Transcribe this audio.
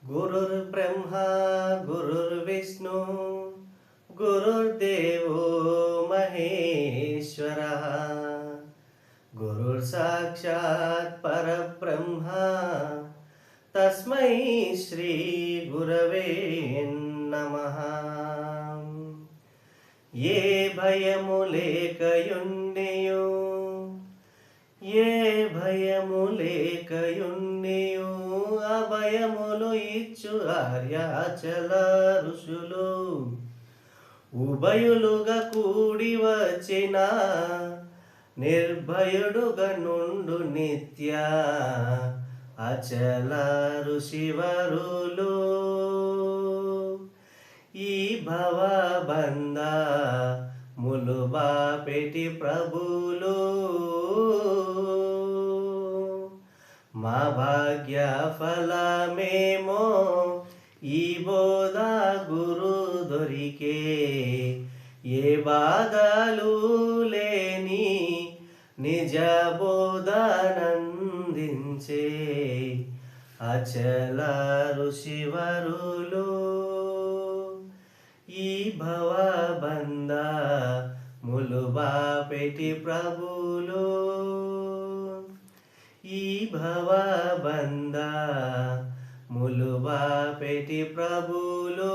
गुरुर्ब्रह्मा गुरुर्विष्णु गुरुर्देवो महेश्वरः गुरुर्साक्षात् परब्रह्मा तस्मै श्री गुरवे नमः। ये भयमु लेकयुन्नियु ఏ భయము లేకయున్నియు అభయములు ఇచ్చు ఆర్యాచల ఋషులు ఉభయులుగా కూడి వచ్చిన నిర్భయుడుగా నుండు నిత్య అచల ఋషివరులు ఈ భవబంధ ములుబాపెటి ప్రభులు మా భాగ్య ఫలమేమో ఈ బోధ గురు దొరికే ఏ బాధలు లేని నిజ బోధనందించే అచల ఋషివరులు ఈ భవబంధ ములుబాపెటి ప్రభులు ఈ భవబంధ ములుబాపెటి ప్రభులు